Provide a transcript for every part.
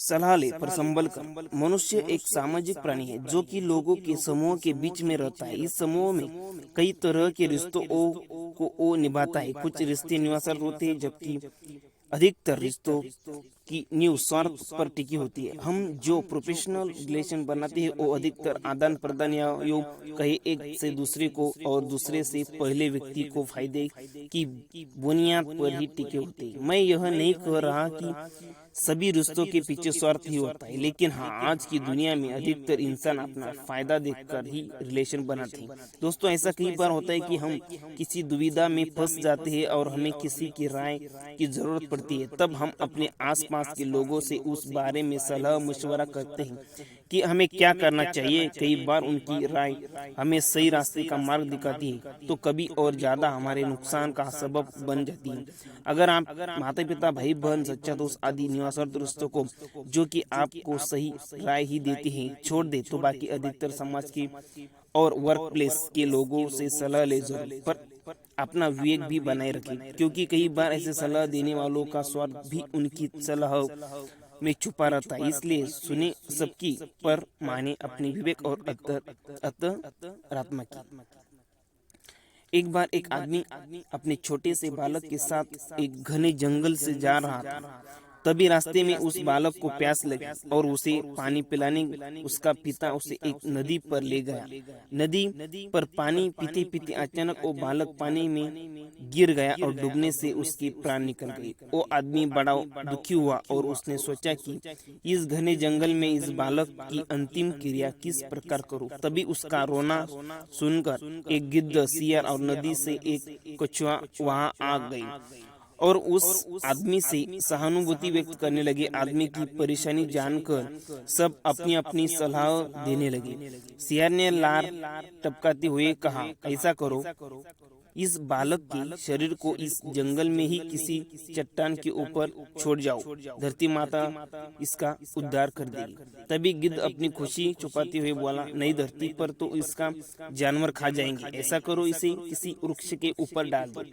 सलाह ले पर संभल कर। मनुष्य एक सामाजिक प्राणी है जो कि लोगों के समूह के बीच में रहता है। इस समूह में कई तरह के रिश्तों को वो निभाता है। कुछ रिश्ते निवासरत होते हैं जबकि अधिकतर रिश्तों की नींव स्वार्थ पर टिकी होती है। हम जो प्रोफेशनल रिलेशन बनाते हैं वो अधिकतर आदान प्रदान या यूं कहे एक से दूसरे को और दूसरे से पहले व्यक्ति को फायदे की बुनियाद पर ही टिके होते हैं। मैं यह नहीं कह रहा कि सभी रिश्तों के पीछे स्वार्थ ही होता है, लेकिन हाँ, आज की दुनिया में अधिकतर इंसान अपना फायदा देखकर ही रिलेशन बनाते हैं। दोस्तों, ऐसा कई बार होता है कि हम किसी दुविधा में फंस जाते हैं और हमें किसी की राय की जरूरत पड़ती है। तब हम अपने आसपास के लोगों से उस बारे में सलाह मशवरा करते हैं कि हमें क्या करना चाहिए। कई बार उनकी राय हमें सही रास्ते का मार्ग दिखाती है, तो कभी और ज्यादा हमारे नुकसान का सबब बन जाती है। अगर आप माता पिता, भाई बहन, सच्चा दोस्त आदि निवासरत रिश्तों को जो कि आपको सही राय ही देते हैं छोड़ दे, तो बाकी अधिकतर समाज के और वर्क प्लेस के लोगों से सलाह ले जरूर, पर अपना विवेक भी बनाए रखें, क्योंकि कई बार ऐसे सलाह देने वालों का स्वार्थ भी उनकी सलाह में छुपा रहता है। इसलिए सुने सबकी, पर माने अपने विवेक और अंतरात्मा की। एक बार एक आदमी अपने छोटे से बालक के साथ एक घने जंगल से जा रहा था। तभी रास्ते में उस बालक को प्यास लगी और उसे पानी पिलाने उसका पिता उसे एक नदी पर ले गया। नदी पर पानी पीते पीते अचानक वो बालक पानी में गिर गया और डूबने से उसके प्राण निकल गए। वो आदमी बड़ा दुखी हुआ और उसने सोचा कि इस घने जंगल में इस बालक की अंतिम क्रिया किस प्रकार करूं। तभी उसका रोना सुनकर एक गिद्ध, सियार और नदी से एक कछुआ वहां आ गई और उस आदमी से सहानुभूति व्यक्त करने लगे। आदमी की परेशानी जानकर सब अपनी अपनी सलाह देने लगे। सियार ने लार टपकाते हुए कहा, ऐसा करो, इस बालक के शरीर को इस जंगल में ही किसी चट्टान के ऊपर छोड़ जाओ, धरती माता इसका उद्धार कर देगी। तभी गिद्ध अपनी खुशी छुपाते हुए बोला, नहीं, धरती पर तो इसका जानवर खा जाएंगे। ऐसा करो, इसे किसी वृक्ष के ऊपर डाल दो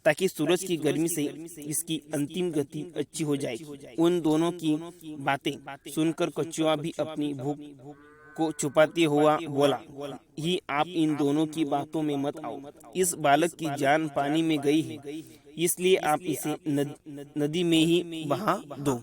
ताकि सूरज की गर्मी से इसकी अंतिम गति अच्छी हो जाए। उन दोनों की बातें सुनकर कछुआ भी अपनी भूख को छुपाते हुआ बोला, ही आप इन दोनों की बातों में मत आओ। इस बालक की जान पानी में गई है, इसलिए आप इसे नदी में ही बहा दो।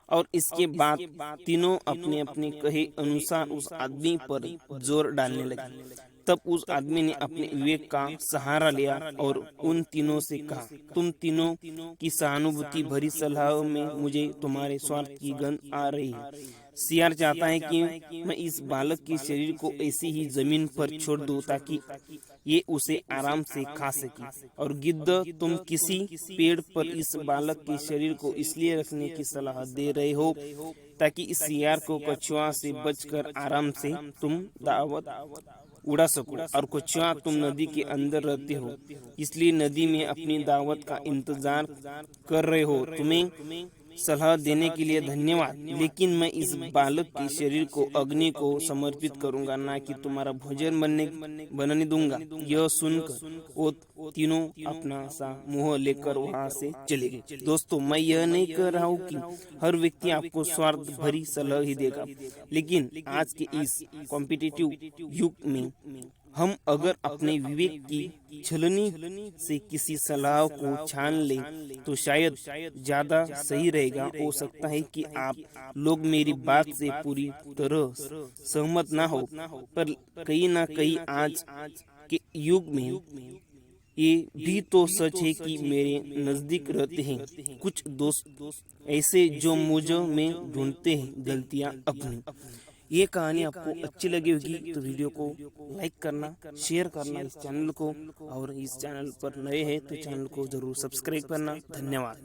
और इसके बाद तीनों अपने अपने कहे अनुसार उस आदमी पर जोर डालने लगे। तब उस आदमी ने अपने विवेक का सहारा लिया और उन तीनों से कहा, तुम तीनों की सहानुभूति भरी सलाह में मुझे तुम्हारे स्वार्थ की गंध आ रही है। सियार चाहता है कि मैं इस बालक के शरीर को ऐसी ही जमीन पर छोड़ दूं ताकि ये उसे आराम से खा सके, और गिद्ध, तुम किसी पेड़ पर इस बालक के शरीर को इसलिए रखने की सलाह दे रहे हो ताकि इस सियार को कछुआ से बचकर आराम से तुम दावत उड़ा सको, और कछुआ, तुम नदी के अंदर रहते हो इसलिए नदी में अपनी दावत का इंतजार कर रहे हो। तुम्हें सलाह देने के लिए धन्यवाद, लेकिन मैं इस बालक के शरीर को अग्नि को समर्पित करूंगा, ना कि तुम्हारा भोजन बनने दूंगा। यह सुनकर वो तीनों अपना सा मुंह लेकर वहां से चले गए। दोस्तों, मैं यह नहीं कह रहा हूँ कि हर व्यक्ति आपको स्वार्थ भरी सलाह ही देगा, लेकिन आज के इस कॉम्पिटिटिव युग में हम अगर अपने विवेक की छलनी से किसी सलाह को छान लें तो शायद ज्यादा सही रहेगा। हो सकता है कि आप लोग मेरी बात से पूरी तरह सहमत ना हो, पर कहीं ना कहीं आज के युग में ये भी तो सच है कि मेरे नजदीक रहते हैं कुछ दोस्त ऐसे जो मुझ में ढूंढते हैं गलतियां अपनी। ये कहानी आपको अच्छी लगी होगी तो वीडियो को लाइक करना, शेयर करना इस चैनल को, और इस चैनल पर नए हैं तो चैनल को जरूर सब्सक्राइब करना। धन्यवाद।